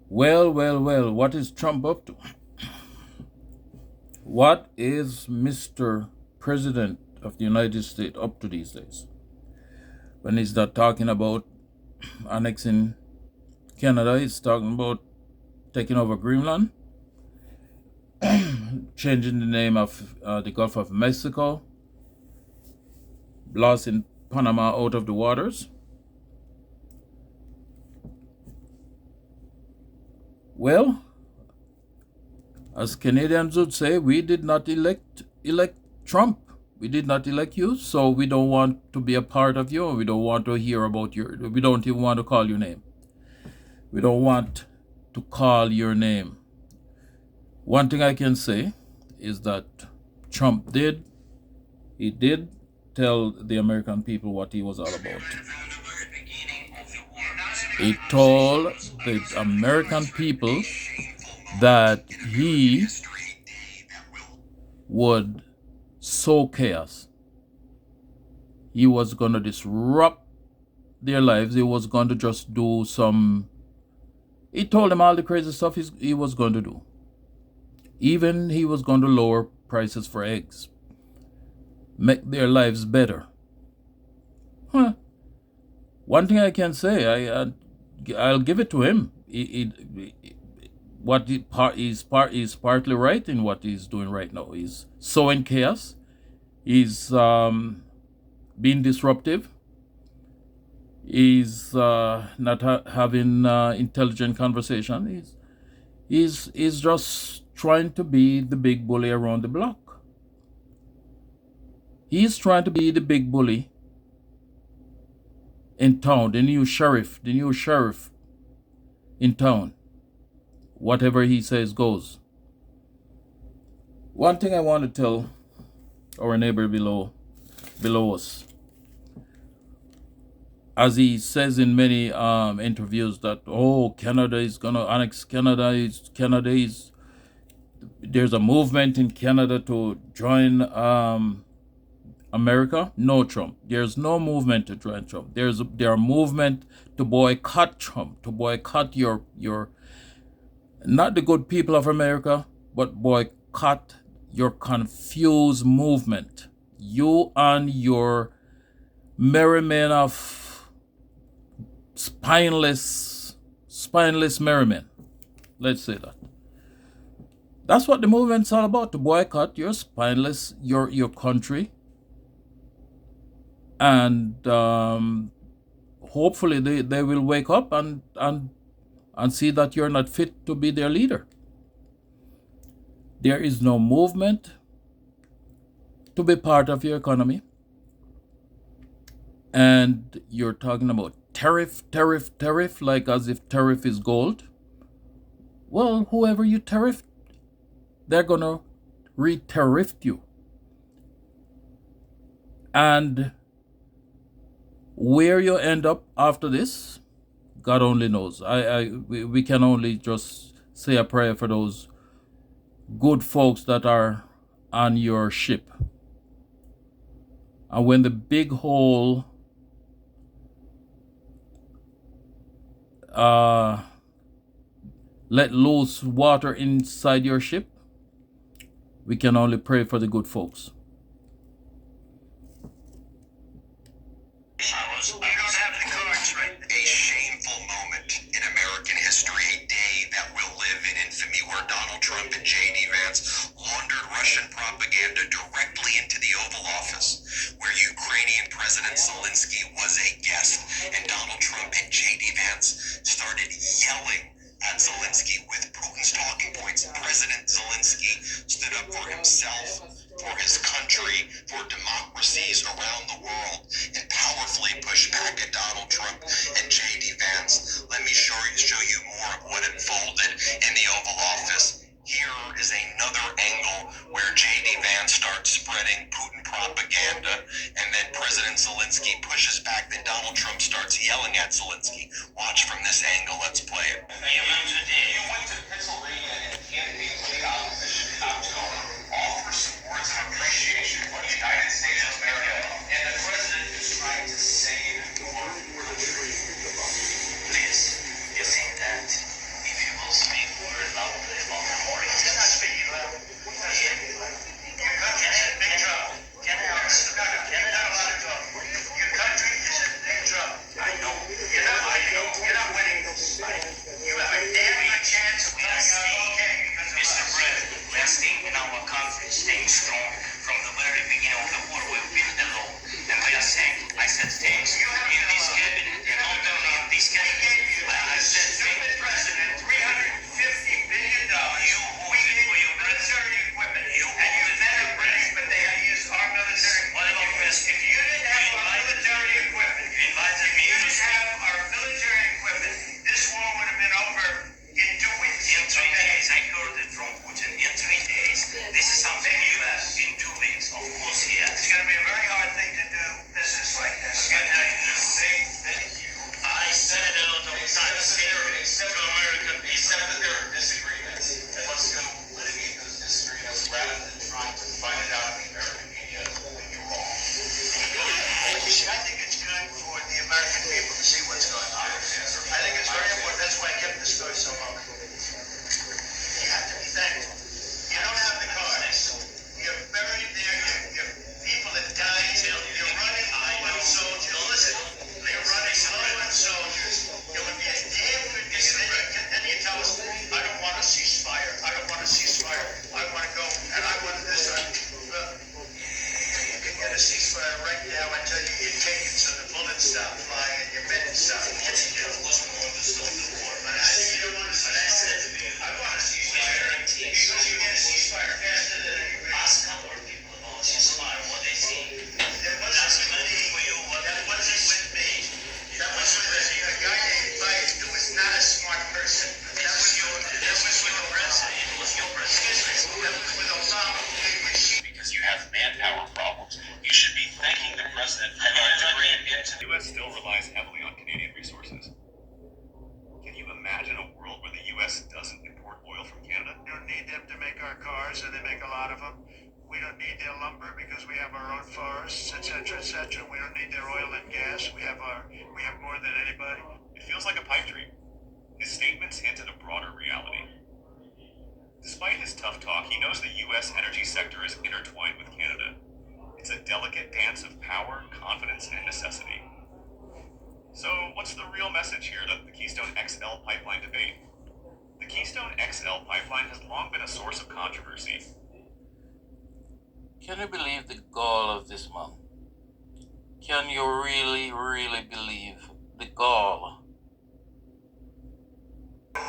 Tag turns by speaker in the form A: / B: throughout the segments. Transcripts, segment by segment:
A: Well, what is Trump up to? What is Mr. President of the United States up to these days? When he's not talking about annexing Canada, he's talking about taking over Greenland, changing the name of the Gulf of Mexico, blasting Panama out of the waters. Well, as Canadians would say, we did not elect Trump. We did not elect you, so we don't want to be a part of you. We don't want to hear about your. We don't even want to call your name. We don't want to call your name. One thing I can say is that Trump did tell the American people what he was all about. He told the American people that he would sow chaos. He was going to disrupt their lives. He was going to just do some. He told them all the crazy stuff he was going to do. Even he was going to lower prices for eggs, make their lives better. One thing I can say, I'll give it to him. He's partly right in what he's doing right now. He's sowing chaos. He's being disruptive. He's not having intelligent conversation. He's just trying to be the big bully around the block. He's trying to be the big bully in town, the new sheriff in town. Whatever he says goes. One thing I want to tell our neighbor below us, as he says in many interviews that Canada is gonna annex there's a movement in Canada to join America. No, Trump. There's no movement to join Trump. There are movement to boycott Trump, to boycott your not the good people of America, but boycott your confused movement. You and your merrymen of spineless merrymen. Let's say that. That's what the movement's all about, to boycott your spineless, your country. And hopefully they will wake up and see that you're not fit to be their leader. There is no movement to be part of your economy. And you're talking about tariff, like as if tariff is gold. Well, whoever you tariff, they're going to re-tariff you. And where you end up after this, God only knows. We can only just say a prayer for those good folks that are on your ship. And when the big hole let loose water inside your ship, we can only pray for the good folks.
B: I don't have the cards right. A shameful moment in American history, a day that will live in infamy, where Donald Trump and J.D. Vance laundered Russian propaganda directly into the Oval Office, where Ukrainian President Zelensky was a guest, and Donald Trump and J.D. Vance started yelling at Zelensky with Putin's talking points. President Zelensky stood up for himself, for his country, for democracies around the world, and powerfully pushed back at Donald Trump and J.D. Vance. Let me show you more of what unfolded in the Oval Office. Here is another angle where J.D. Vance starts spreading Putin propaganda, and then President Zelensky pushes back. Then Donald Trump starts yelling at Zelensky. Watch from this angle. Let's play it. You went to Pennsylvania and campaigned for the opposition outcome, all for support and appreciation for the United States of America, and the president is trying to save your country. The States in this cabinet, and not only in this cabinet. I said, stupid president, $350 billion. We gave you military equipment, and you met a British, but they had to use our military equipment. If you didn't have our military equipment, this war would have been over in 2 weeks. In 3 days, I heard it from Putin. In 3 days, this is something new. In 2 weeks, of course, yes. It's going to be a very hard thing to do business like this. Thank you. I said a lot of times here to American people that there are disagreements, and let's go litigate those disagreements rather than trying to find it out in the American media that you're wrong. I think it's good for the American people to see what's going on. I think it's very important. That's why I kept the story so long. You have to be thankful. You don't have the cars. You're buried there. You're people that died. You're running low on soldiers. Listen, you're running low on soldiers. It would be a damn good thing. And then you tell us, I don't want a ceasefire. I don't want a ceasefire. I want to go, and I want this. You can get a ceasefire right now until you take it so the bullets stop flying and your men stop. Yes, you wasn't going to stop the war. But I said, you don't want to ceasefire. I want a ceasefire. Because you get a ceasefire faster than you ask our people about ceasefire, what they think. That wasn't with me. That wasn't with me. That was with a guy named Biden who was not a smart person. That was your president. It was your president. That was with Obama who gave you sheep. Because you have manpower problems. You should be thanking the president for integrating into
C: The U.S. still relies heavily on Canadian resources. Can you imagine a world where the U.S. doesn't import oil from Canada?
D: We don't need them to make our cars, and they make a lot of them. We don't need their lumber because we have our own forests, etc., etc. We don't need their oil and gas. We have more than anybody.
C: It feels like a pipe dream. His statements hint at a broader reality. Despite his tough talk, he knows the U.S. energy sector is intertwined with Canada. It's a delicate dance of power, confidence, and necessity. So, what's the real message here of the Keystone XL pipeline debate? The Keystone XL pipeline has long been a source of controversy.
A: Can you believe the gall of this man? Can you really believe the gall?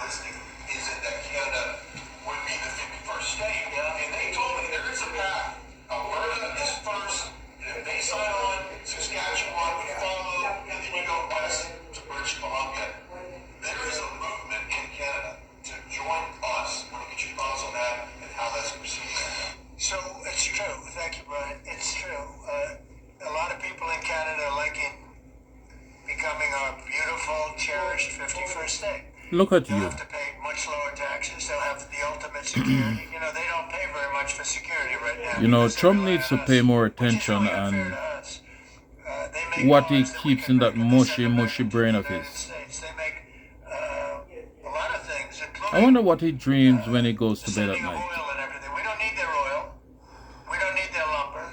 B: listening is that Canada would be the 51st state. And they told me there is a path. Alberta is first, and if they sign on, Saskatchewan would follow, and then you go west to British Columbia. There is a movement in Canada to join us. I want to get your thoughts on that and how that's proceeding.
D: So it's true. Thank you, Brian. It's true. A lot of people in Canada are liking becoming our beautiful, cherished 51st state.
A: Look at
D: They'll
A: you.
D: have to pay much lower taxes. They'll have the ultimate security. They don't pay very much for security right now.
A: Trump needs to pay more attention on what he keeps in that mushy brain of his.
D: They make a lot of things,
A: I wonder what he dreams when he goes to bed at
D: including
A: night.
D: oil and everything. We don't need their oil. We don't need their lumber.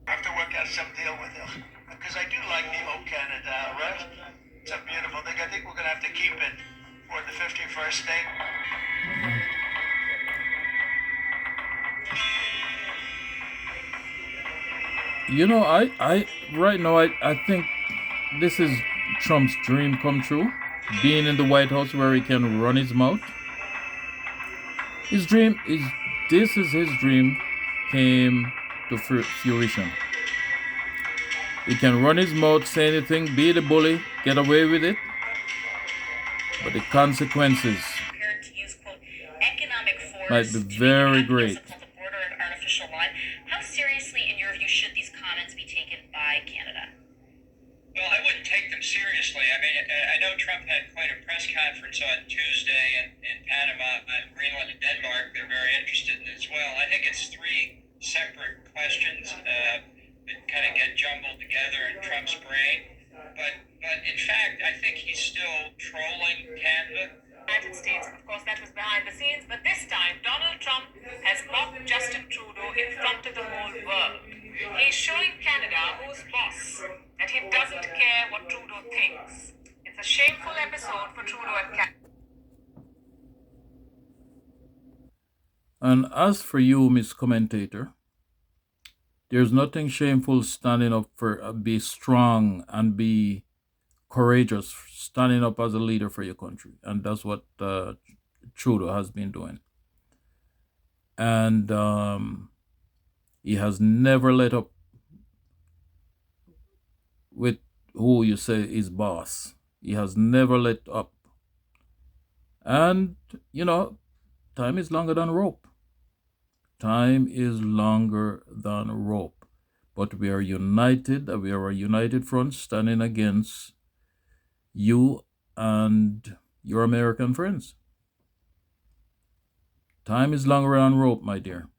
D: I have to work out some deal with them because I do like the old Canada, right? It's a beautiful thing. I think we're going to have to keep it for the 51st state.
A: I right now I think this is Trump's dream come true. Being in the White House where he can run his mouth. His dream is his dream came to fruition. He can run his mouth, say anything, be the bully, get away with it. But the consequences
E: Prepared to use, quote, economic force
A: might be
E: to
A: very
E: make
A: great.
E: across the border an artificial line. How seriously, in your view, should these comments be taken by Canada?
F: Well, I wouldn't take them seriously. I mean, I know Trump had quite a press conference on Tuesday in Panama, Greenland, and Denmark. They're very interested in it as well. I think it's three separate questions that kind of get jumbled together in Trump's brain. But in fact, I think he's still trolling Canada.
E: United States, of course, that was behind the scenes, but this time Donald Trump has mocked Justin Trudeau in front of the whole world. He's showing Canada who's boss, that he doesn't care what Trudeau thinks. It's a shameful episode for Trudeau and Canada.
A: And as for you, Miss Commentator, There's nothing shameful standing up for, be strong and be courageous, standing up as a leader for your country. And that's what Trudeau has been doing. And he has never let up with who you say is boss. He has never let up. And, time is longer than rope. Time is longer than rope. But we are united. We are a united front standing against you and your American friends. Time is longer than rope, my dear.